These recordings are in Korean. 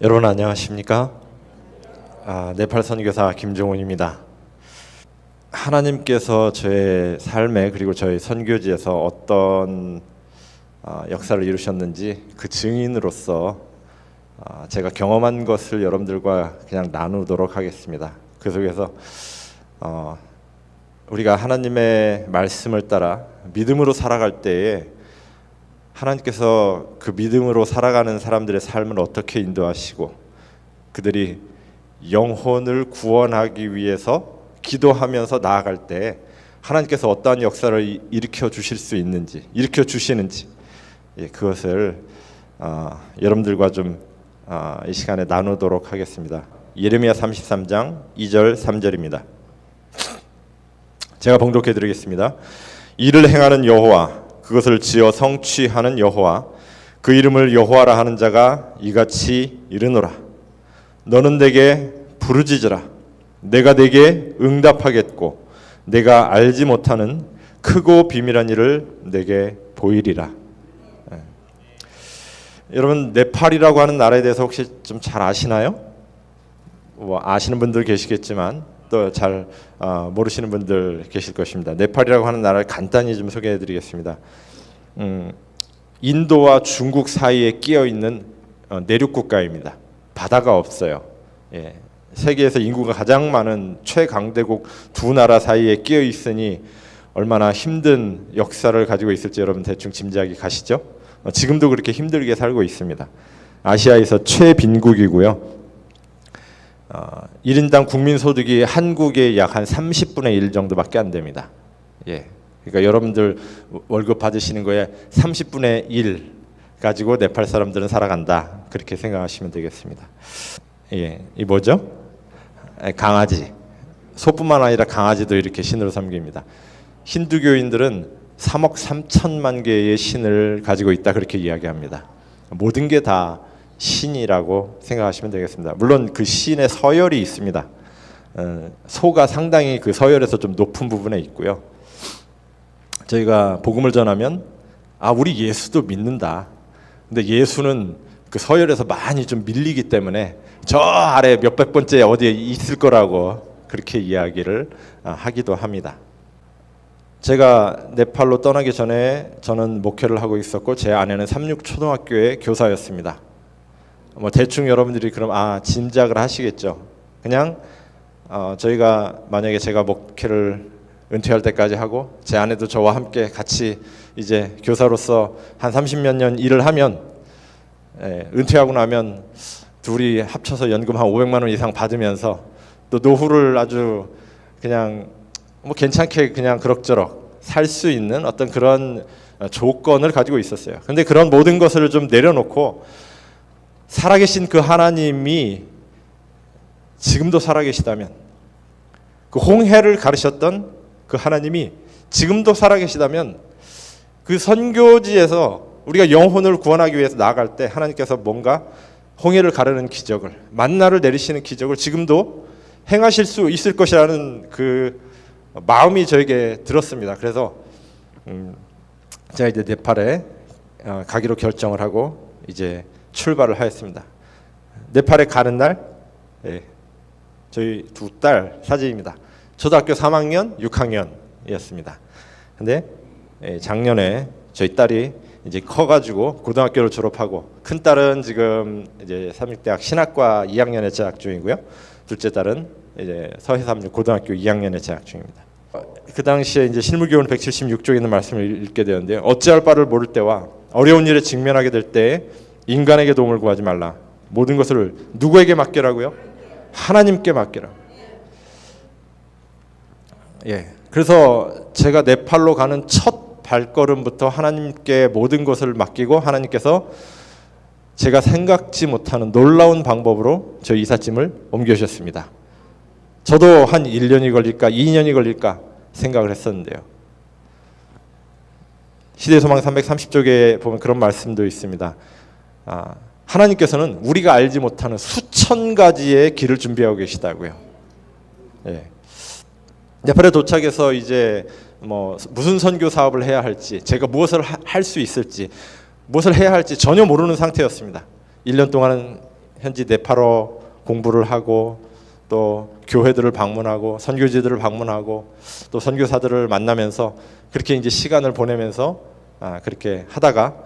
여러분 안녕하십니까? 네팔 선교사 김종훈입니다. 하나님께서 저의 삶에 그리고 저의 선교지에서 어떤 역사를 이루셨는지 그 증인으로서 제가 경험한 것을 여러분들과 그냥 나누도록 하겠습니다. 그 속에서 우리가 하나님의 말씀을 따라 믿음으로 살아갈 때에 하나님께서 그 믿음으로 살아가는 사람들의 삶을 어떻게 인도하시고 그들이 영혼을 구원하기 위해서 기도하면서 나아갈 때 하나님께서 어떠한 역사를 일으켜 주실 수 있는지, 일으켜 주시는지, 그것을 여러분들과 좀 이 시간에 나누도록 하겠습니다. 예레미야 33장 2절 3절입니다. 제가 봉독해 드리겠습니다. 이를 행하는 여호와, 그것을 지어 성취하는 여호와, 그 이름을 여호와라 하는 자가 이같이 이르노라. 너는 내게 부르짖으라. 내가 내게 응답하겠고 내가 알지 못하는 크고 비밀한 일을 내게 보이리라. 여러분, 네팔이라고 하는 나라에 대해서 혹시 좀 잘 아시나요? 아시는 분들 계시겠지만 또 잘 모르시는 분들 계실 것입니다. 네팔이라고 하는 나라를 간단히 좀 소개해 드리겠습니다. 인도와 중국 사이에 끼어 있는 내륙 국가입니다. 바다가 없어요. 세계에서 인구가 가장 많은 최강대국 두 나라 사이에 끼어 있으니 얼마나 힘든 역사를 가지고 있을지 여러분 대충 짐작이 가시죠? 지금도 그렇게 힘들게 살고 있습니다. 아시아에서 최빈국이고요. 1인당 국민소득이 한국의 약 한 30분의 1 정도밖에 안 됩니다. 그러니까 여러분들 월급 받으시는 거에 30분의 1 가지고 네팔 사람들은 살아간다. 그렇게 생각하시면 되겠습니다. 이 뭐죠? 강아지. 소뿐만 아니라 강아지도 이렇게 신으로 섬깁니다. 힌두교인들은 3억 3천만 개의 신을 가지고 있다 그렇게 이야기합니다. 모든 게 다 신이라고 생각하시면 되겠습니다. 물론 그 신의 서열이 있습니다. 소가 상당히 그 서열에서 좀 높은 부분에 있고요. 저희가 복음을 전하면 우리 예수도 믿는다. 근데 예수는 그 서열에서 많이 좀 밀리기 때문에 저 아래 몇백 번째 어디에 있을 거라고 그렇게 이야기를 하기도 합니다. 제가 네팔로 떠나기 전에 저는 목회를 하고 있었고 제 아내는 삼육초등학교의 교사였습니다. 대충 여러분들이 그럼 짐작을 하시겠죠. 그냥 저희가 만약에 제가 목회를 은퇴할 때까지 하고 제 아내도 저와 함께 같이 이제 교사로서 한 30몇 년 일을 하면 은퇴하고 나면 둘이 합쳐서 연금 한 500만 원 이상 받으면서 또 노후를 아주 그냥 괜찮게 그냥 그럭저럭 살 수 있는 어떤 그런 조건을 가지고 있었어요. 근데 그런 모든 것을 좀 내려놓고 살아계신 그 하나님이 지금도 살아계시다면, 그 홍해를 가르셨던 그 하나님이 지금도 살아계시다면, 그 선교지에서 우리가 영혼을 구원하기 위해서 나아갈 때 하나님께서 뭔가 홍해를 가르는 기적을, 만나를 내리시는 기적을 지금도 행하실 수 있을 것이라는 그 마음이 저에게 들었습니다. 그래서 제가 이제 네팔에 가기로 결정을 하고 이제 출발을 하였습니다. 네팔에 가는 날 저희 두 딸 사진입니다. 초등학교 3학년, 6학년이었습니다. 근데 작년에 저희 딸이 이제 커가지고 고등학교를 졸업하고, 큰 딸은 지금 이제 삼육대학 신학과 2학년에 재학 중이고요. 둘째 딸은 이제 서해삼육 고등학교 2학년에 재학 중입니다. 그 당시에 이제 실무교훈 176쪽에 있는 말씀을 읽게 되는데요. 어찌할 바를 모를 때와 어려운 일에 직면하게 될 때 인간에게 도움을 구하지 말라. 모든 것을 누구에게 맡기라고요? 하나님께 맡기라. 그래서 제가 네팔로 가는 첫 발걸음부터 하나님께 모든 것을 맡기고, 하나님께서 제가 생각지 못하는 놀라운 방법으로 저희 이삿짐을 옮겨주셨습니다. 저도 한 1년이 걸릴까 2년이 걸릴까 생각을 했었는데요. 시대소망 330쪽에 보면 그런 말씀도 있습니다. 하나님께서는 우리가 알지 못하는 수천 가지의 길을 준비하고 계시다고요. 네팔에 도착해서 이제 무슨 선교 사업을 해야 할지, 제가 무엇을 할 수 있을지, 무엇을 해야 할지 전혀 모르는 상태였습니다. 1년 동안은 현지 네팔어 공부를 하고 또 교회들을 방문하고 선교지들을 방문하고 또 선교사들을 만나면서 그렇게 이제 시간을 보내면서 그렇게 하다가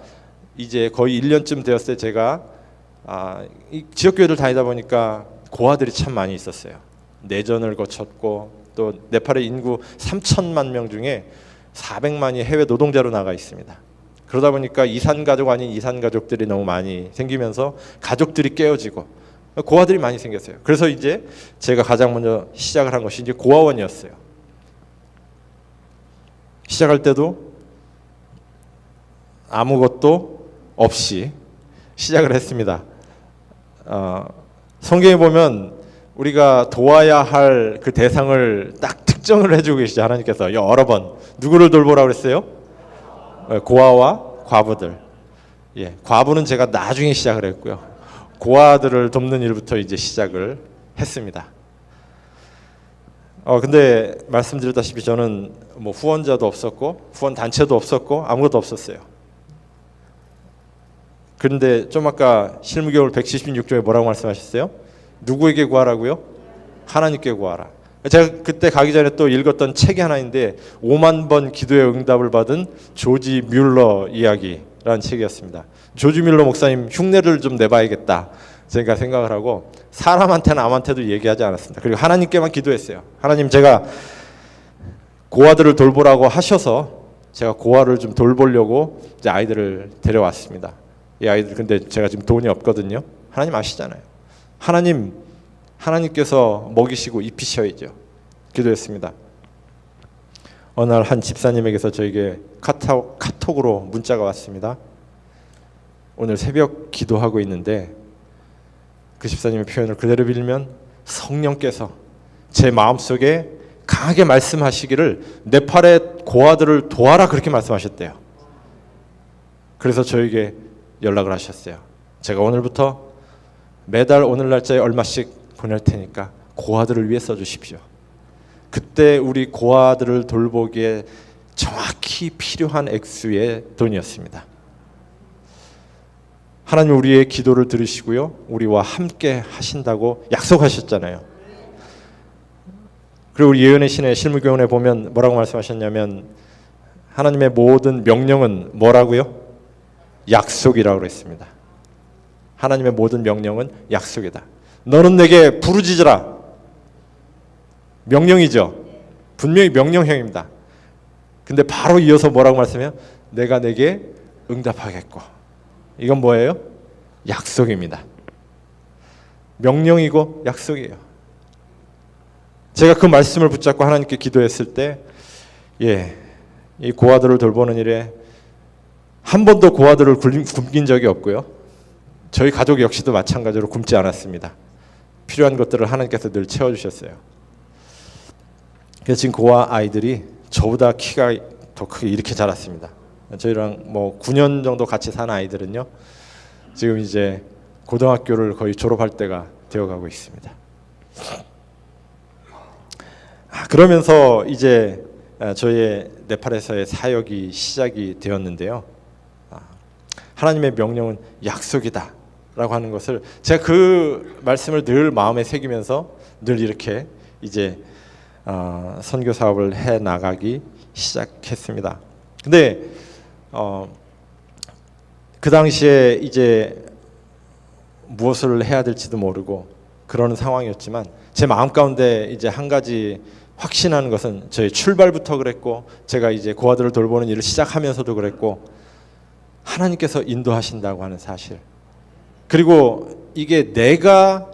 이제 거의 1년쯤 되었을 때 제가 이 지역교회를 다니다 보니까 고아들이 참 많이 있었어요. 내전을 거쳤고 또 네팔의 인구 3천만 명 중에 400만이 해외 노동자로 나가 있습니다. 그러다 보니까 이산가족 아닌 이산가족들이 너무 많이 생기면서 가족들이 깨어지고 고아들이 많이 생겼어요. 그래서 이제 제가 가장 먼저 시작을 한 것이 이제 고아원이었어요. 시작할 때도 아무것도 없이 시작을 했습니다. 성경에 보면 우리가 도와야 할 그 대상을 딱 특정을 해주고 계시죠. 하나님께서 여러 번 누구를 돌보라고 그랬어요? 고아와 과부들. 예, 과부는 제가 나중에 시작을 했고요. 고아들을 돕는 일부터 이제 시작을 했습니다. 근데 말씀드렸다시피 저는 뭐 후원자도 없었고 후원 단체도 없었고 아무것도 없었어요. 그런데 좀 아까 실무교훈 176조에 뭐라고 말씀하셨어요? 누구에게 구하라고요? 하나님께 구하라. 제가 그때 가기 전에 또 읽었던 책이 하나 있는데 5만 번 기도의 응답을 받은 조지 뮬러 이야기라는 책이었습니다. 조지 뮬러 목사님 흉내를 좀 내봐야겠다 제가 생각을 하고 사람한테 남한테도 얘기하지 않았습니다. 그리고 하나님께만 기도했어요. 하나님, 제가 고아들을 돌보라고 하셔서 제가 고아를 좀 돌보려고 이제 아이들을 데려왔습니다. 이 아이들 근데 제가 지금 돈이 없거든요. 하나님 아시잖아요. 하나님께서 먹이시고 입히셔야죠. 기도했습니다. 어느 날 한 집사님에게서 저에게 카톡으로 문자가 왔습니다. 오늘 새벽 기도하고 있는데 그 집사님의 표현을 그대로 빌면 성령께서 제 마음속에 강하게 말씀하시기를 네팔의 고아들을 도와라 그렇게 말씀하셨대요. 그래서 저에게 연락을 하셨어요. 제가 오늘부터 매달 오늘 날짜에 얼마씩 보낼 테니까 고아들을 위해 써주십시오. 그때 우리 고아들을 돌보기에 정확히 필요한 액수의 돈이었습니다. 하나님 우리의 기도를 들으시고요, 우리와 함께 하신다고 약속하셨잖아요. 그리고 우리 예언의 신의 실무교훈에 보면 뭐라고 말씀하셨냐면 하나님의 모든 명령은 뭐라고요? 약속이라고 그랬습니다. 하나님의 모든 명령은 약속이다. 너는 내게 부르짖으라. 명령이죠. 분명히 명령형입니다. 근데 바로 이어서 뭐라고 말씀해요? 내가 내게 응답하겠고. 이건 뭐예요? 약속입니다. 명령이고 약속이에요. 제가 그 말씀을 붙잡고 하나님께 기도했을 때, 이 고아들을 돌보는 일에 한 번도 고아들을 굶긴 적이 없고요. 저희 가족 역시도 마찬가지로 굶지 않았습니다. 필요한 것들을 하나님께서 늘 채워주셨어요. 그래서 지금 고아 아이들이 저보다 키가 더 크게 이렇게 자랐습니다. 저희랑 뭐 9년 정도 같이 산 아이들은요, 지금 이제 고등학교를 거의 졸업할 때가 되어가고 있습니다. 그러면서 이제 저의 네팔에서의 사역이 시작이 되었는데요. 하나님의 명령은 약속이다 라고 하는 것을 제가 그 말씀을 늘 마음에 새기면서 늘 이렇게 이제 선교 사업을 해 나가기 시작했습니다. 근데 그 당시에 이제 무엇을 해야 될지도 모르고 그런 상황이었지만 제 마음 가운데 이제 한 가지 확신하는 것은 저희 출발부터 그랬고 제가 이제 고아들을 돌보는 일을 시작하면서도 그랬고 하나님께서 인도하신다고 하는 사실, 그리고 이게 내가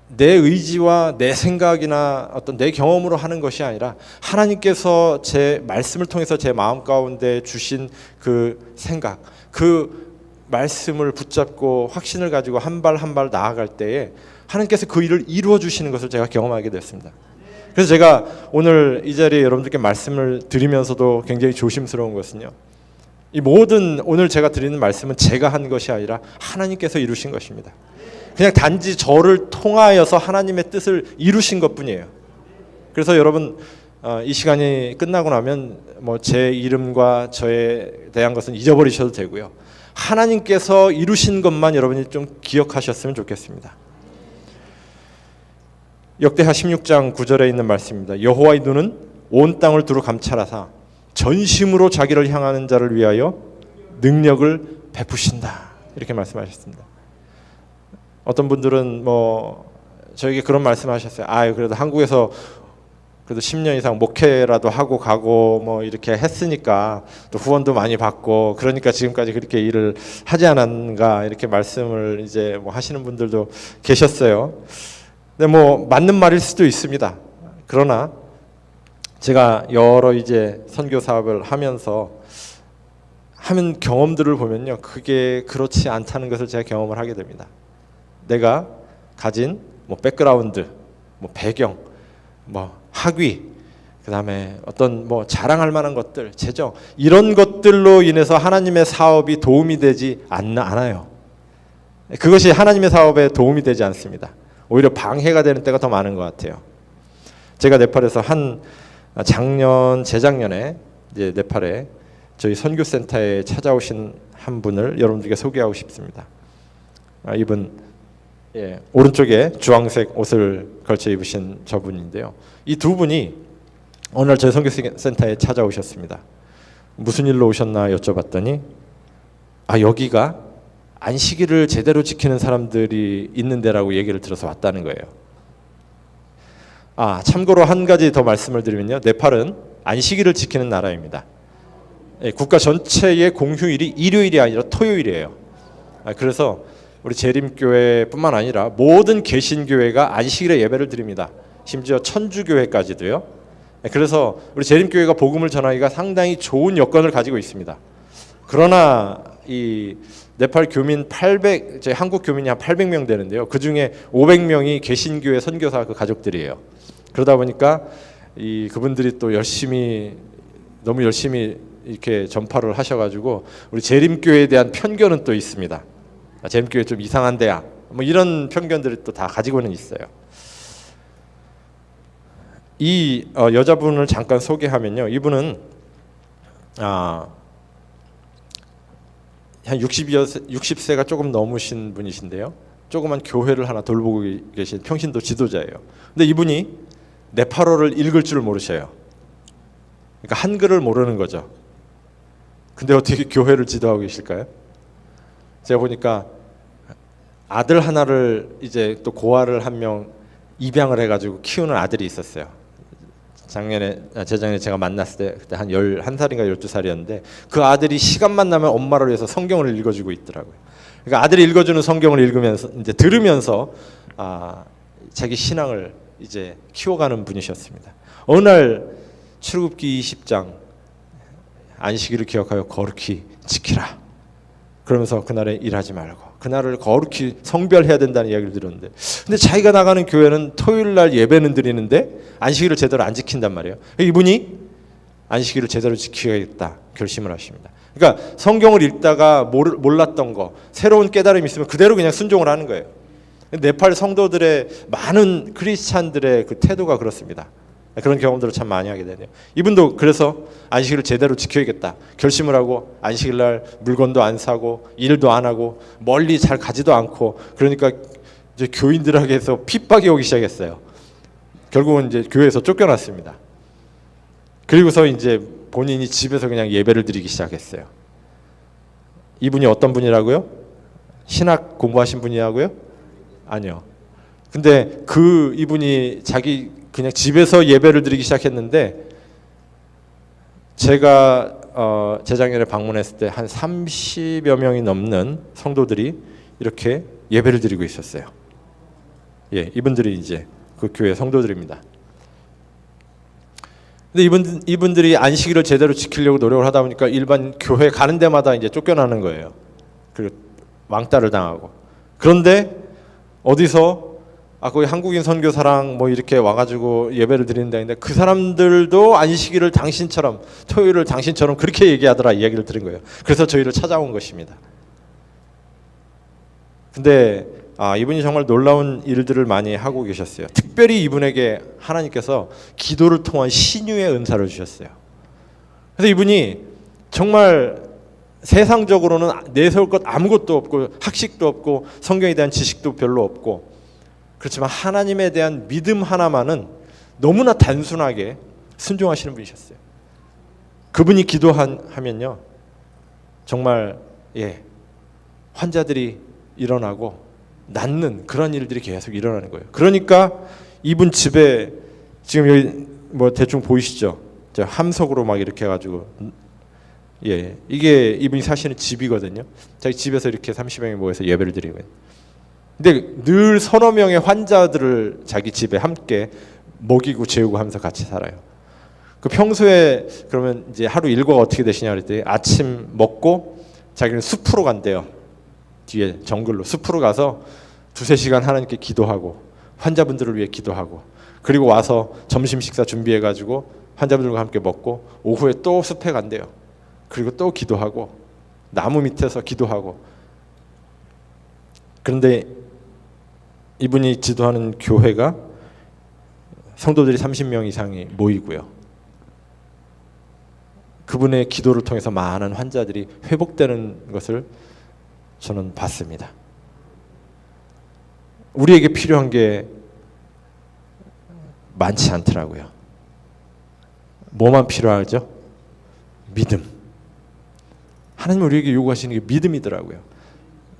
내 의지와 내 생각이나 어떤 내 경험으로 하는 것이 아니라 하나님께서 제 말씀을 통해서 제 마음 가운데 주신 그 생각, 그 말씀을 붙잡고 확신을 가지고 한 발 한 발 나아갈 때에 하나님께서 그 일을 이루어 주시는 것을 제가 경험하게 됐습니다. 그래서 제가 오늘 이 자리에 여러분들께 말씀을 드리면서도 굉장히 조심스러운 것은요, 이 모든 오늘 제가 드리는 말씀은 제가 한 것이 아니라 하나님께서 이루신 것입니다. 그냥 단지 저를 통하여서 하나님의 뜻을 이루신 것뿐이에요. 그래서 여러분 이 시간이 끝나고 나면 뭐 제 이름과 저에 대한 것은 잊어버리셔도 되고요. 하나님께서 이루신 것만 여러분이 좀 기억하셨으면 좋겠습니다. 역대하 16장 9절에 있는 말씀입니다. 여호와의 눈은 온 땅을 두루 감찰하사 전심으로 자기를 향하는 자를 위하여 능력을 베푸신다. 이렇게 말씀하셨습니다. 어떤 분들은 뭐 저에게 그런 말씀하셨어요. 그래도 한국에서 그래도 10년 이상 목회라도 하고 가고 뭐 이렇게 했으니까 또 후원도 많이 받고 그러니까 지금까지 그렇게 일을 하지 않았는가 이렇게 말씀을 이제 뭐 하시는 분들도 계셨어요. 근데 뭐 맞는 말일 수도 있습니다. 그러나 제가 여러 이제 선교 사업을 하면서 하는 경험들을 보면요, 그게 그렇지 않다는 것을 제가 경험을 하게 됩니다. 내가 가진 뭐 백그라운드, 뭐 배경, 뭐 학위, 그다음에 어떤 뭐 자랑할 만한 것들, 재정 이런 것들로 인해서 하나님의 사업이 도움이 되지 않아요. 그것이 하나님의 사업에 도움이 되지 않습니다. 오히려 방해가 되는 때가 더 많은 것 같아요. 제가 네팔에서 재작년에 이제 네팔에 저희 선교센터에 찾아오신 한 분을 여러분들께 소개하고 싶습니다. 이분 오른쪽에 주황색 옷을 걸쳐 입으신 저분인데요. 이 두 분이 어느 날 저희 선교센터에 찾아오셨습니다. 무슨 일로 오셨나 여쭤봤더니 여기가 안식일을 제대로 지키는 사람들이 있는 데라고 얘기를 들어서 왔다는 거예요. 참고로 한 가지 더 말씀을 드리면요, 네팔은 안식일을 지키는 나라입니다. 국가 전체의 공휴일이 일요일이 아니라 토요일이에요. 그래서 우리 재림교회뿐만 아니라 모든 개신교회가 안식일에 예배를 드립니다. 심지어 천주교회까지도요. 그래서 우리 재림교회가 복음을 전하기가 상당히 좋은 여건을 가지고 있습니다. 그러나 이 네팔 교민 한국 교민이 한 800명 되는데요. 그 중에 500명이 개신교회 선교사 그 가족들이에요. 그러다 보니까 그분들이 또 너무 열심히 이렇게 전파를 하셔가지고 우리 재림교회에 대한 편견은 또 있습니다. 재림교회 좀 이상한 데야. 뭐 이런 편견들을 또 다 가지고는 있어요. 이 여자분을 잠깐 소개하면요, 이분은 한 60세가 조금 넘으신 분이신데요. 조그만 교회를 하나 돌보고 계신 평신도 지도자예요. 근데 이분이 네팔어를 읽을 줄 모르셔요. 그러니까 한글을 모르는 거죠. 근데 어떻게 교회를 지도하고 계실까요? 제가 보니까 아들 하나를 이제 또 고아를 한 명 입양을 해가지고 키우는 아들이 있었어요. 재작년에 제가 만났을 때 그때 한 11살인가 12살이었는데 그 아들이 시간만 나면 엄마를 위해서 성경을 읽어주고 있더라고요. 그러니까 아들이 읽어주는 성경을 읽으면서 이제 들으면서 자기 신앙을 이제 키워가는 분이셨습니다. 어느 날 출애굽기 20장 안식일을 기억하여 거룩히 지키라. 그러면서 그날에 일하지 말고 그날을 거룩히 성별해야 된다는 이야기를 들었는데, 근데 자기가 나가는 교회는 토요일 날 예배는 드리는데 안식일을 제대로 안 지킨단 말이에요. 이분이 안식일을 제대로 지키겠다 결심을 하십니다. 그러니까 성경을 읽다가 몰랐던 거, 새로운 깨달음이 있으면 그대로 그냥 순종을 하는 거예요. 네팔 성도들의 많은 크리스찬들의 그 태도가 그렇습니다. 그런 경험들을 참 많이 하게 되네요. 이분도 그래서 안식일을 제대로 지켜야겠다 결심을 하고 안식일 날 물건도 안 사고 일도 안 하고 멀리 잘 가지도 않고, 그러니까 이제 교인들에게서 핍박이 오기 시작했어요. 결국은 이제 교회에서 쫓겨났습니다. 그리고서 이제 본인이 집에서 그냥 예배를 드리기 시작했어요. 이분이 어떤 분이라고요? 신학 공부하신 분이라고요? 아니요. 근데 이분이 자기 그냥 집에서 예배를 드리기 시작했는데, 제가 재작년에 방문했을 때 한 30여 명이 넘는 성도들이 이렇게 예배를 드리고 있었어요. 이분들이 이제 그 교회 성도들입니다. 근데 이분들이 안식일을 제대로 지키려고 노력을 하다 보니까 일반 교회 가는 데마다 이제 쫓겨나는 거예요. 그리고 왕따를 당하고. 그런데 어디서 거기 한국인 선교사랑 뭐 이렇게 와가지고 예배를 드린다는데 그 사람들도 안식일을 당신처럼, 토요일을 당신처럼 그렇게 얘기하더라 이야기를 들은 거예요. 그래서 저희를 찾아온 것입니다. 근데 이분이 정말 놀라운 일들을 많이 하고 계셨어요. 특별히 이분에게 하나님께서 기도를 통한 신유의 은사를 주셨어요. 그래서 이분이 정말 세상적으로는 내세울 것 아무것도 없고 학식도 없고 성경에 대한 지식도 별로 없고, 그렇지만 하나님에 대한 믿음 하나만은 너무나 단순하게 순종하시는 분이셨어요. 그분이 기도하면요 정말 환자들이 일어나고 낫는 그런 일들이 계속 일어나는 거예요. 그러니까 이분 집에 지금 여기 뭐 대충 보이시죠? 함석으로 막 이렇게 해가지고 이게 이분이 사시는 집이거든요. 자기 집에서 이렇게 30명이 모여서 예배를 드리고 있는. 근데 늘 서너 명의 환자들을 자기 집에 함께 먹이고 재우고 하면서 같이 살아요. 그 평소에 그러면 이제 하루 일과가 어떻게 되시냐 그랬더니 아침 먹고 자기는 숲으로 간대요. 뒤에 정글로 숲으로 가서 2-3시간 하나님께 기도하고 환자분들을 위해 기도하고, 그리고 와서 점심 식사 준비해 가지고 환자분들과 함께 먹고 오후에 또 숲에 간대요. 그리고 또 기도하고 나무 밑에서 기도하고. 그런데 이분이 지도하는 교회가 성도들이 30명 이상이 모이고요. 그분의 기도를 통해서 많은 환자들이 회복되는 것을 저는 봤습니다. 우리에게 필요한 게 많지 않더라고요. 뭐만 필요하죠? 믿음. 하나님 우리에게 요구하시는 게 믿음이더라고요.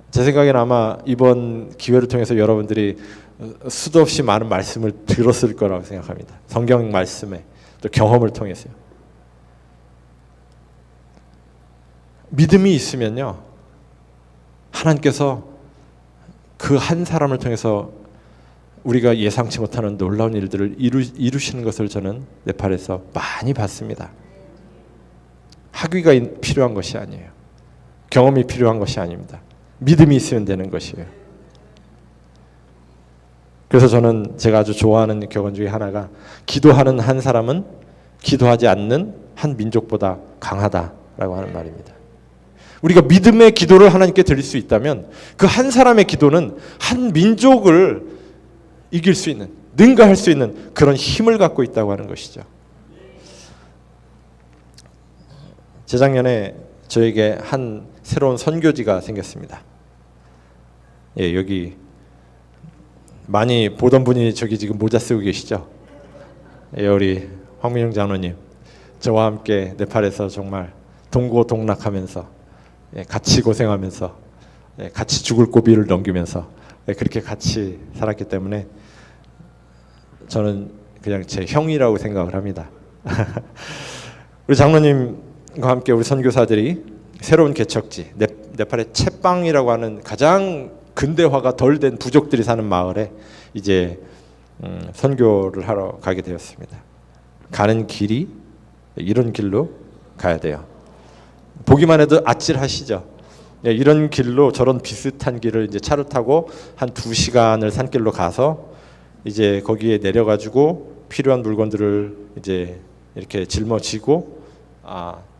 제 생각에는 아마 이번 기회를 통해서 여러분들이 수도 없이 많은 말씀을 들었을 거라고 생각합니다. 성경 말씀에 또 경험을 통해서요. 믿음이 있으면요 하나님께서 그 한 사람을 통해서 우리가 예상치 못하는 놀라운 일들을 이루시는 것을 저는 네팔에서 많이 봤습니다. 학위가 필요한 것이 아니에요. 경험이 필요한 것이 아닙니다. 믿음이 있으면 되는 것이에요. 그래서 저는 제가 아주 좋아하는 격언 중에 하나가, 기도하는 한 사람은 기도하지 않는 한 민족보다 강하다라고 하는 말입니다. 우리가 믿음의 기도를 하나님께 드릴 수 있다면 그 한 사람의 기도는 한 민족을 이길 수 있는, 능가할 수 있는 그런 힘을 갖고 있다고 하는 것이죠. 재작년에 저에게 한 새로운 선교지가 생겼습니다. 여기 많이 보던 분이 저기 지금 모자 쓰고 계시죠? 우리 황민영 장로님, 저와 함께 네팔에서 정말 동고동락하면서 같이 고생하면서 같이 죽을 고비를 넘기면서 그렇게 같이 살았기 때문에 저는 그냥 제 형이라고 생각을 합니다. 우리 장로님과 함께 우리 선교사들이 새로운 개척지, 네팔의 채빵이라고 하는 가장 근대화가 덜 된 부족들이 사는 마을에 이제 선교를 하러 가게 되었습니다. 가는 길이 이런 길로 가야 돼요. 보기만 해도 아찔하시죠. 이런 길로, 저런 비슷한 길을 이제 차를 타고 한 2시간을 산길로 가서 이제 거기에 내려가지고 필요한 물건들을 이제 이렇게 짊어지고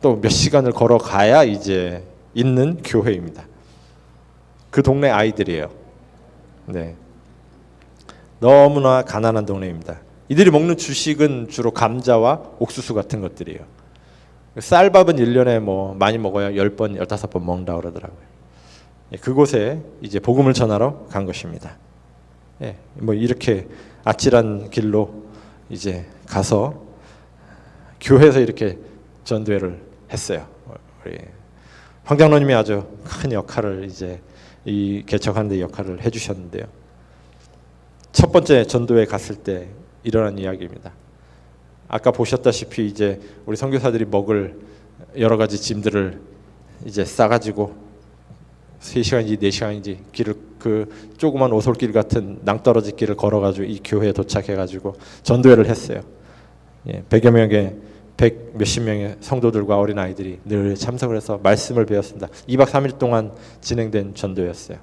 또 몇 시간을 걸어가야 이제 있는 교회입니다. 그 동네 아이들이에요. 너무나 가난한 동네입니다. 이들이 먹는 주식은 주로 감자와 옥수수 같은 것들이에요. 쌀밥은 1년에 뭐 많이 먹어야 10번, 15번 먹는다고 그러더라고요. 그곳에 이제 복음을 전하러 간 것입니다. 뭐 이렇게 아찔한 길로 이제 가서 교회에서 이렇게 전도회를 했어요. 우리 황 장로님이 아주 큰 역할을 이제 이 개척하는 데 역할을 해주셨는데요. 첫 번째 전도회 갔을 때 일어난 이야기입니다. 아까 보셨다시피 이제 우리 선교사들이 먹을 여러 가지 짐들을 이제 싸가지고 3시간인지 4시간인지 길을, 그 조그만 오솔길 같은 낭떠러지 길을 걸어가지고 이 교회에 도착해가지고 전도회를 했어요. 100여 명의 100 몇십 명의 성도들과 어린 아이들이 늘 참석을 해서 말씀을 배웠습니다. 2박 3일 동안 진행된 전도였어요.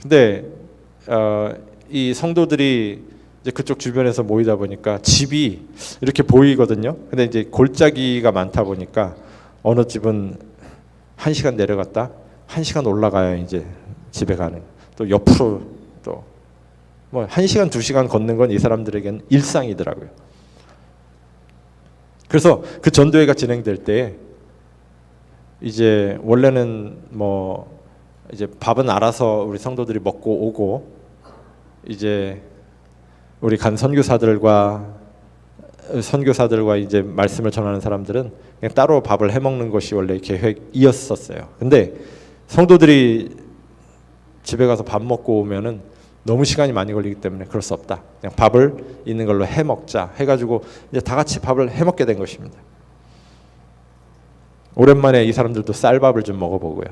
근데 이 성도들이 이제 그쪽 주변에서 모이다 보니까 집이 이렇게 보이거든요. 근데 이제 골짜기가 많다 보니까 어느 집은 1시간 내려갔다 1시간 올라가야 이제 집에 가는, 또 옆으로 또 뭐 1시간 2시간 걷는 건 이 사람들에게는 일상이더라고요. 그래서 그 전도회가 진행될 때 이제 원래는 뭐 이제 밥은 알아서 우리 성도들이 먹고 오고, 이제 우리 간 선교사들과 이제 말씀을 전하는 사람들은 그냥 따로 밥을 해 먹는 것이 원래 계획이었었어요. 근데 성도들이 집에 가서 밥 먹고 오면은 너무 시간이 많이 걸리기 때문에 그럴 수 없다. 그냥 밥을 있는 걸로 해 먹자 해가지고 이제 다 같이 밥을 해 먹게 된 것입니다. 오랜만에 이 사람들도 쌀밥을 좀 먹어보고요.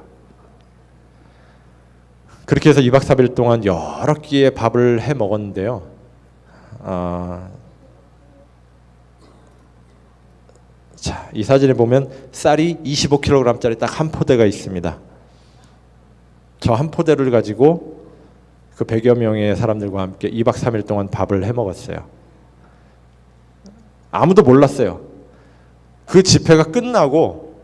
그렇게 해서 2박 3일 동안 여러 끼의 밥을 해 먹었는데요. 자, 이 사진에 보면 쌀이 25kg짜리 딱 한 포대가 있습니다. 저 한 포대를 가지고 그 100여 명의 사람들과 함께 2박 3일 동안 밥을 해 먹었어요. 아무도 몰랐어요. 그 집회가 끝나고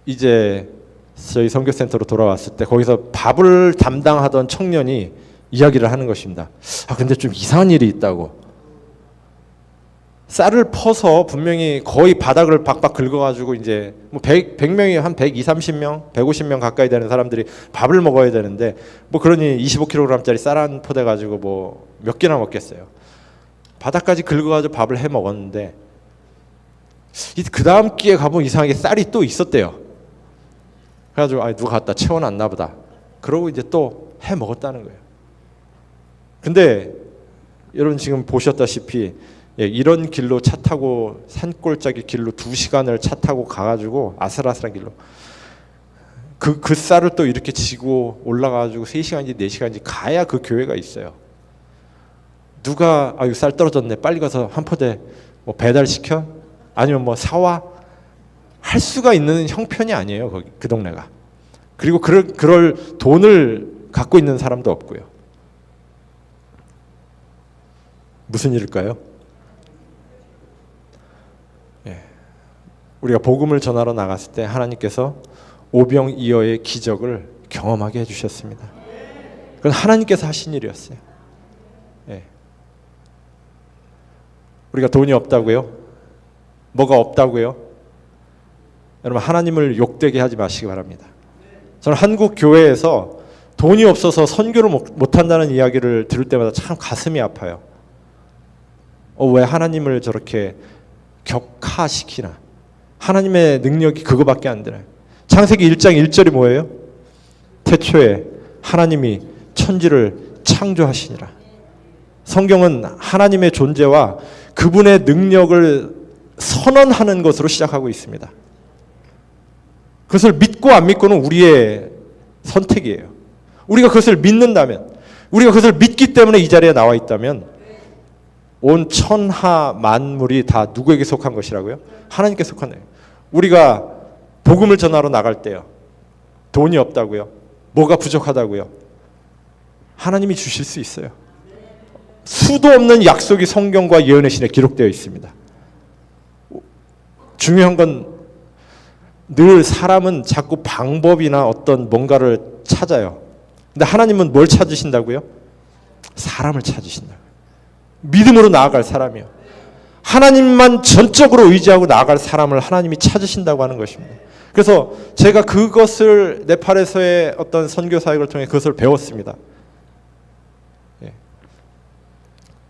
이제 저희 선교센터로 돌아왔을 때 거기서 밥을 담당하던 청년이 이야기를 하는 것입니다. 근데 좀 이상한 일이 있다고. 쌀을 퍼서 분명히 거의 바닥을 박박 긁어가지고 이제 뭐 100명이 한 120, 30명, 150명 가까이 되는 사람들이 밥을 먹어야 되는데 뭐 그러니 25kg짜리 쌀 한 포대 가지고 뭐 몇 개나 먹겠어요. 바닥까지 긁어가지고 밥을 해 먹었는데 그 다음 끼에 가보면 이상하게 쌀이 또 있었대요. 그래가지고 누가 갖다 채워놨나 보다. 그러고 이제 또 해 먹었다는 거예요. 근데 여러분 지금 보셨다시피 이런 길로 차 타고 산골짜기 길로 2시간을 차 타고 가가지고 아슬아슬한 길로 그 쌀을 또 이렇게 지고 올라가가지고 3시간인지 4시간인지 가야 그 교회가 있어요. 누가 이거 쌀 떨어졌네 빨리 가서 한 포대 뭐 배달시켜? 아니면 뭐 사와? 할 수가 있는 형편이 아니에요. 거기 그 동네가. 그리고 그럴 돈을 갖고 있는 사람도 없고요. 무슨 일일까요? 우리가 복음을 전하러 나갔을 때 하나님께서 오병이어의 기적을 경험하게 해주셨습니다. 그건 하나님께서 하신 일이었어요. 우리가 돈이 없다고요? 뭐가 없다고요? 여러분 하나님을 욕되게 하지 마시기 바랍니다. 저는 한국 교회에서 돈이 없어서 선교를 못한다는 이야기를 들을 때마다 참 가슴이 아파요. 왜 하나님을 저렇게 격하시키나? 하나님의 능력이 그거밖에 안 되나요? 창세기 1장 1절이 뭐예요? 태초에 하나님이 천지를 창조하시니라. 성경은 하나님의 존재와 그분의 능력을 선언하는 것으로 시작하고 있습니다. 그것을 믿고 안 믿고는 우리의 선택이에요. 우리가 그것을 믿는다면, 우리가 그것을 믿기 때문에 이 자리에 나와 있다면 온 천하 만물이 다 누구에게 속한 것이라고요? 하나님께 속한 거예요. 우리가 복음을 전하러 나갈 때요. 돈이 없다고요? 뭐가 부족하다고요? 하나님이 주실 수 있어요. 수도 없는 약속이 성경과 예언의 신에 기록되어 있습니다. 중요한 건 늘 사람은 자꾸 방법이나 어떤 뭔가를 찾아요. 근데 하나님은 뭘 찾으신다고요? 사람을 찾으신다고요. 믿음으로 나아갈 사람이요. 하나님만 전적으로 의지하고 나아갈 사람을 하나님이 찾으신다고 하는 것입니다. 그래서 제가 그것을 네팔에서의 어떤 선교 사역을 통해 그것을 배웠습니다.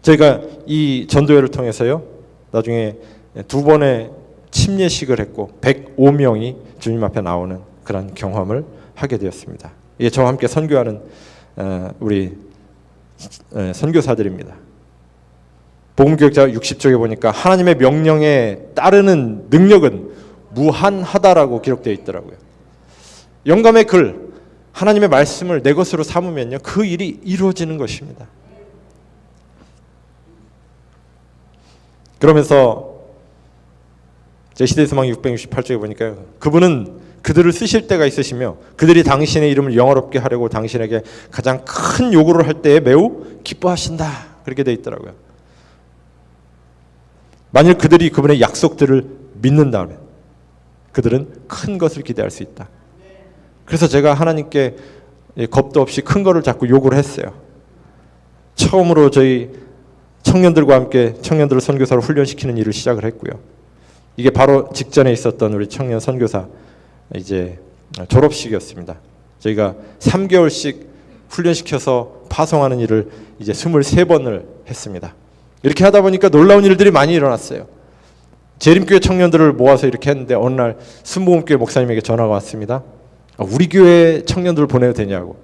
제가 이 전도회를 통해서요, 나중에 2번의 침례식을 했고 105명이 주님 앞에 나오는 그런 경험을 하게 되었습니다. 이게 저와 함께 선교하는 우리 선교사들입니다. 복음교육자 60쪽에 보니까 하나님의 명령에 따르는 능력은 무한하다라고 기록되어 있더라고요. 영감의 글, 하나님의 말씀을 내 것으로 삼으면요, 그 일이 이루어지는 것입니다. 그러면서 제 시대소망 668쪽에 보니까 그분은 그들을 쓰실 때가 있으시며 그들이 당신의 이름을 영화롭게 하려고 당신에게 가장 큰 요구를 할 때에 매우 기뻐하신다. 그렇게 되어 있더라고요. 만일 그들이 그분의 약속들을 믿는다면 그들은 큰 것을 기대할 수 있다. 그래서 제가 하나님께 겁도 없이 큰 거를 자꾸 요구를 했어요. 처음으로 저희 청년들과 함께 청년들을 선교사로 훈련시키는 일을 시작을 했고요. 이게 바로 직전에 있었던 우리 청년 선교사 이제 졸업식이었습니다. 저희가 3개월씩 훈련시켜서 파송하는 일을 이제 23번을 했습니다. 이렇게 하다 보니까 놀라운 일들이 많이 일어났어요. 재림교회 청년들을 모아서 이렇게 했는데 어느 날 순복음교회 목사님에게 전화가 왔습니다. 우리 교회 청년들을 보내도 되냐고.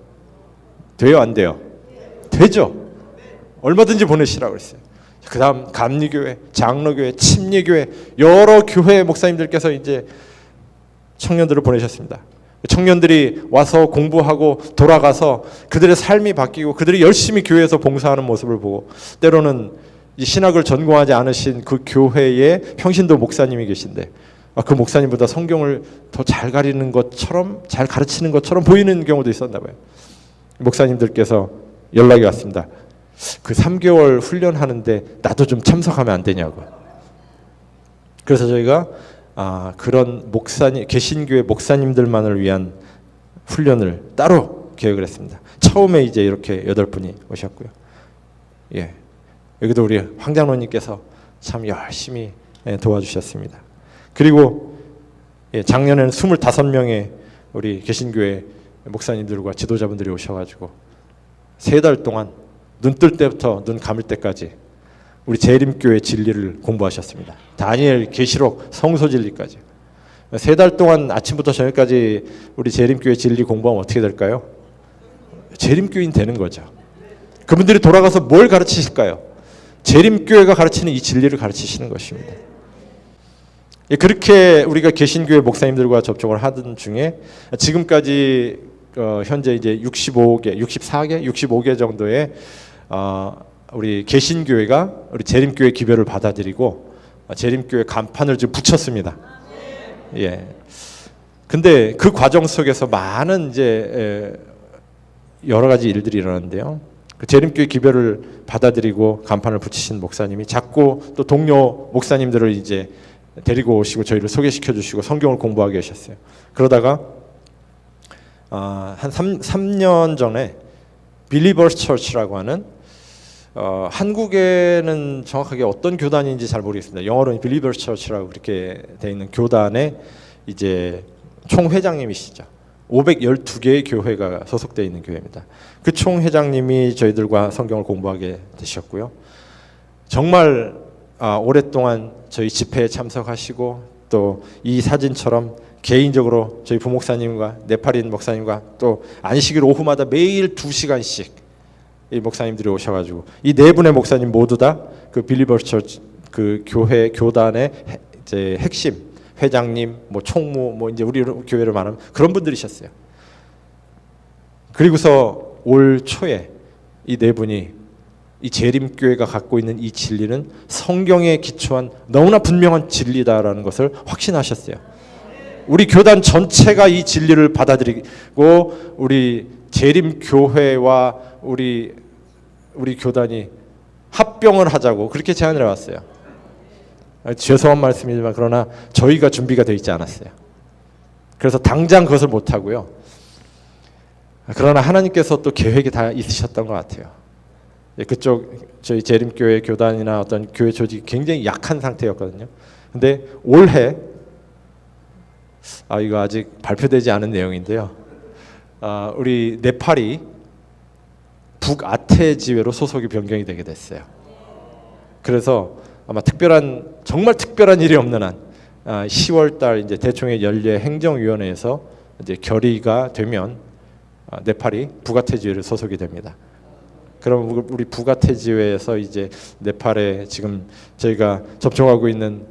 돼요, 안 돼요? 되죠. 얼마든지 보내시라고 그랬어요. 그 다음 감리교회, 장로교회, 침례교회 여러 교회 목사님들께서 이제 청년들을 보내셨습니다. 청년들이 와서 공부하고 돌아가서 그들의 삶이 바뀌고 그들이 열심히 교회에서 봉사하는 모습을 보고, 때로는 이 신학을 전공하지 않으신 그 교회에 평신도 목사님이 계신데 그 목사님보다 성경을 더 잘 가리는 것처럼, 잘 가르치는 것처럼 보이는 경우도 있었나 봐요. 목사님들께서 연락이 왔습니다. 그 3개월 훈련하는데 나도 좀 참석하면 안 되냐고. 그래서 저희가 그런 목사님, 개신교회 목사님들만을 위한 훈련을 따로 계획을 했습니다. 처음에 이제 이렇게 8분이 오셨고요. 예, 여기도 우리 황장로님께서 참 열심히 도와주셨습니다. 그리고 작년에는 25명의 우리 개신교회 목사님들과 지도자분들이 오셔가지고 3달 동안 눈 뜰 때부터 눈 감을 때까지 우리 재림교회 진리를 공부하셨습니다. 다니엘, 계시록, 성서 진리까지 3달 동안 아침부터 저녁까지 우리 재림교회 진리 공부하면 어떻게 될까요? 재림교인 되는 거죠. 그분들이 돌아가서 뭘 가르치실까요? 재림교회가 가르치는 이 진리를 가르치시는 것입니다. 그렇게 우리가 개신교회 목사님들과 접촉을 하던 중에 지금까지 현재 이제 65개, 64개, 65개 정도의 우리 개신교회가 우리 재림교회 기별을 받아들이고 재림교회 간판을 좀 붙였습니다. 예. 근데 그 과정 속에서 많은 이제 여러 가지 일들이 일어났는데요. 그 재림교회 기별을 받아들이고 간판을 붙이신 목사님이 자꾸 또 동료 목사님들을 이제 데리고 오시고 저희를 소개시켜 주시고 성경을 공부하게 하셨어요. 그러다가 한 3년 전에 빌리버스 처치라고 하는 한국에는 정확하게 어떤 교단인지 잘 모르겠습니다. 영어로는 빌리버스 처치라고 그렇게 돼 있는 교단의 이제 총회장님이시죠. 512개의 교회가 소속되어 있는 교회입니다. 그 총회장님이 저희들과 성경을 공부하게 되셨고요. 정말 오랫동안 저희 집회에 참석하시고 또 이 사진처럼 개인적으로 저희 부목사님과 네팔인 목사님과 또 안식일 오후마다 매일 2시간씩 이 목사님들이 오셔가지고 이 4분의 목사님 모두 다 그 빌리버스 처치 그 교회 교단의 이제 핵심 회장님, 뭐 총무, 뭐 이제 우리 교회를 말하면 그런 분들이셨어요. 그리고서 올 초에 이 4분이 이 재림교회가 갖고 있는 이 진리는 성경에 기초한 너무나 분명한 진리다라는 것을 확신하셨어요. 우리 교단 전체가 이 진리를 받아들이고 우리 재림교회와 우리 교단이 합병을 하자고 그렇게 제안을 해왔어요. 죄송한 말씀이지만 그러나 저희가 준비가 되어 있지 않았어요. 그래서 당장 그것을 못하고요. 그러나 하나님께서 또 계획이 다 있으셨던 것 같아요. 그쪽 저희 재림교회 교단이나 어떤 교회 조직이 굉장히 약한 상태였거든요. 근데 올해 이거 아직 발표되지 않은 내용인데요. 우리 네팔이 북아태 지회로 소속이 변경이 되게 됐어요. 그래서 아마 정말 특별한 일이 없는 한 10월달 이제 대총회 연례 행정위원회에서 이제 결의가 되면 네팔이 북아태 지회로 소속이 됩니다. 그럼 우리 북아태 지회에서 이제 네팔에 지금 저희가 접촉하고 있는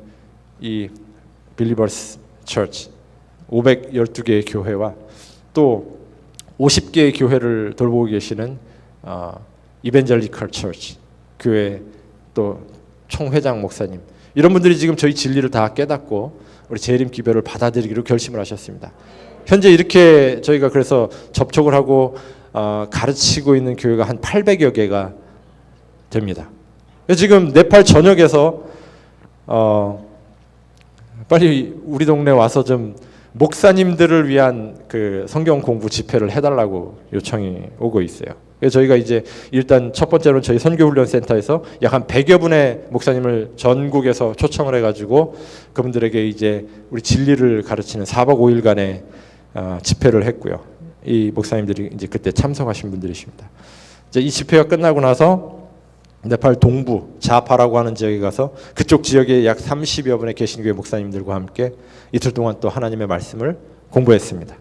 이 빌리버스 처치 512개의 교회와 또 50개의 교회를 돌보고 계시는 이벤젤리컬 처치 교회 또 총회장 목사님 이런 분들이 지금 저희 진리를 다 깨닫고 우리 재림 기별을 받아들이기로 결심을 하셨습니다. 현재 이렇게 저희가 그래서 접촉을 하고 가르치고 있는 교회가 한 800여 개가 됩니다. 지금 네팔 전역에서 빨리 우리 동네 와서 좀 목사님들을 위한 그 성경 공부 집회를 해달라고 요청이 오고 있어요. 그래서 저희가 이제 일단 첫 번째로는 저희 선교훈련센터에서 약 한 100여 분의 목사님을 전국에서 초청을 해가지고 그분들에게 이제 우리 진리를 가르치는 4박 5일간의 집회를 했고요. 이 목사님들이 이제 그때 참석하신 분들이십니다. 이제 이 집회가 끝나고 나서 네팔 동부 자파라고 하는 지역에 가서 그쪽 지역에 약 30여 분의 개신교회 목사님들과 함께 이틀 동안 또 하나님의 말씀을 공부했습니다.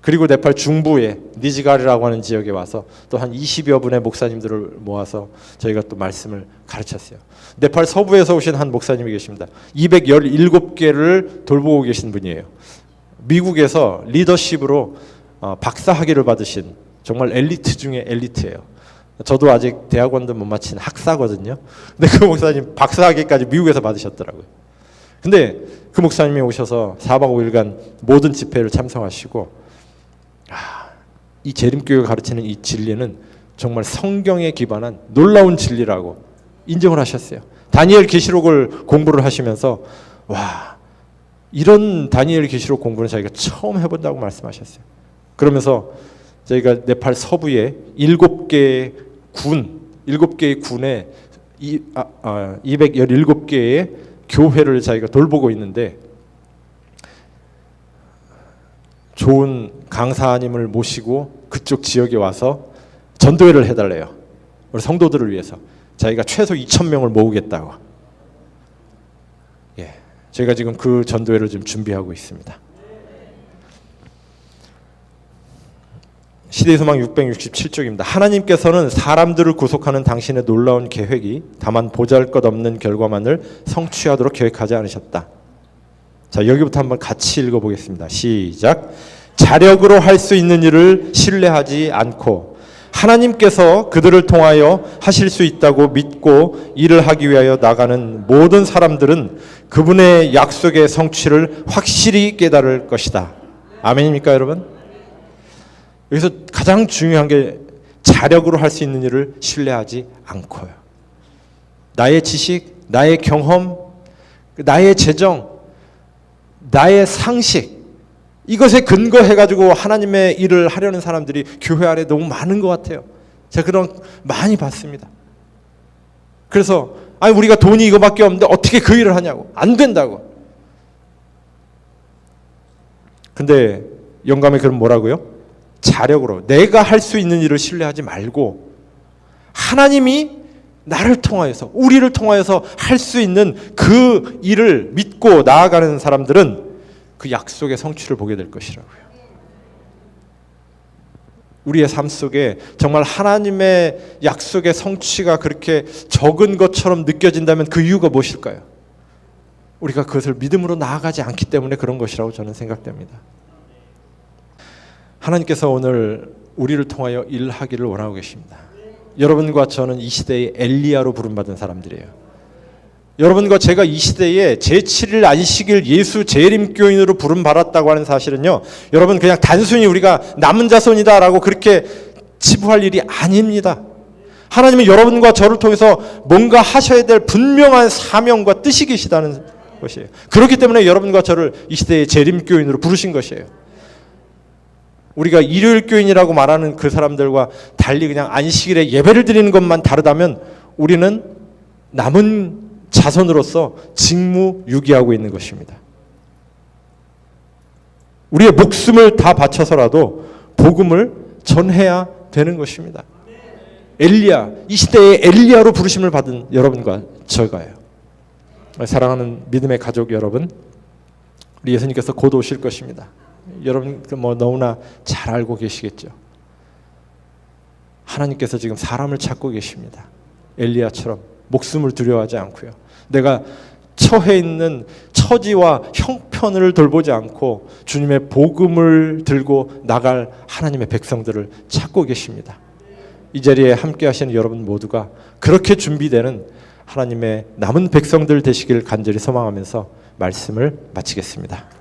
그리고 네팔 중부의 니지가리라고 하는 지역에 와서 또 한 20여 분의 목사님들을 모아서 저희가 또 말씀을 가르쳤어요. 네팔 서부에서 오신 한 목사님이 계십니다. 217개를 돌보고 계신 분이에요. 미국에서 리더십으로 박사학위를 받으신 정말 엘리트 중에 엘리트예요. 저도 아직 대학원도 못 마친 학사거든요. 근데 그 목사님 박사학위까지 미국에서 받으셨더라고요. 근데 그 목사님이 오셔서 4박 5일간 모든 집회를 참석하시고 이 재림교회가 가르치는 이 진리는 정말 성경에 기반한 놀라운 진리라고 인정을 하셨어요. 다니엘 계시록을 공부를 하시면서 와, 이런 다니엘 계시록 공부는 자기가 처음 해본다고 말씀하셨어요. 그러면서 저희가 네팔 서부에 7개의 군에 217개의 교회를 자기가 돌보고 있는데 좋은 강사님을 모시고 그쪽 지역에 와서 전도회를 해달래요. 우리 성도들을 위해서 자기가 최소 2,000명을 모으겠다고. 저희가 지금 그 전도회를 좀 준비하고 있습니다. 시대의 소망 667쪽입니다. 하나님께서는 사람들을 구속하는 당신의 놀라운 계획이 다만 보잘것없는 결과만을 성취하도록 계획하지 않으셨다. 자, 여기부터 한번 같이 읽어보겠습니다. 시작. 자력으로 할 수 있는 일을 신뢰하지 않고 하나님께서 그들을 통하여 하실 수 있다고 믿고 일을 하기 위하여 나가는 모든 사람들은 그분의 약속의 성취를 확실히 깨달을 것이다. 아멘입니까, 여러분? 여기서 가장 중요한 게 자력으로 할 수 있는 일을 신뢰하지 않고요. 나의 지식, 나의 경험, 나의 재정, 나의 상식, 이것에 근거해가지고 하나님의 일을 하려는 사람들이 교회 안에 너무 많은 것 같아요. 제가 그런 많이 봤습니다. 그래서 아니 우리가 돈이 이거밖에 없는데 어떻게 그 일을 하냐고. 안 된다고. 근데 영감의 글은 뭐라고요? 자력으로 내가 할 수 있는 일을 신뢰하지 말고 하나님이 나를 통하여서 우리를 통하여서 할 수 있는 그 일을 믿고 나아가는 사람들은 그 약속의 성취를 보게 될 것이라고요. 우리의 삶 속에 정말 하나님의 약속의 성취가 그렇게 적은 것처럼 느껴진다면 그 이유가 무엇일까요? 우리가 그것을 믿음으로 나아가지 않기 때문에 그런 것이라고 저는 생각됩니다. 하나님께서 오늘 우리를 통하여 일하기를 원하고 계십니다. 여러분과 저는 이 시대의 엘리야로 부름받은 사람들이에요. 여러분과 제가 이 시대에 제7일 안식일 예수 재림교인으로 부름받았다고 하는 사실은요, 여러분 그냥 단순히 우리가 남은 자손이다라고 그렇게 치부할 일이 아닙니다. 하나님은 여러분과 저를 통해서 뭔가 하셔야 될 분명한 사명과 뜻이 계시다는 것이에요. 그렇기 때문에 여러분과 저를 이 시대의 재림교인으로 부르신 것이에요. 우리가 일요일 교인이라고 말하는 그 사람들과 달리 그냥 안식일에 예배를 드리는 것만 다르다면 우리는 남은 자손으로서 직무유기하고 있는 것입니다. 우리의 목숨을 다 바쳐서라도 복음을 전해야 되는 것입니다. 엘리야, 이 시대의 엘리야로 부르심을 받은 여러분과 저가요. 사랑하는 믿음의 가족 여러분, 우리 예수님께서 곧 오실 것입니다. 여러분 너무나 잘 알고 계시겠죠. 하나님께서 지금 사람을 찾고 계십니다. 엘리야처럼 목숨을 두려워하지 않고요. 내가 처해 있는 처지와 형편을 돌보지 않고 주님의 복음을 들고 나갈 하나님의 백성들을 찾고 계십니다. 이 자리에 함께 하시는 여러분 모두가 그렇게 준비되는 하나님의 남은 백성들 되시길 간절히 소망하면서 말씀을 마치겠습니다.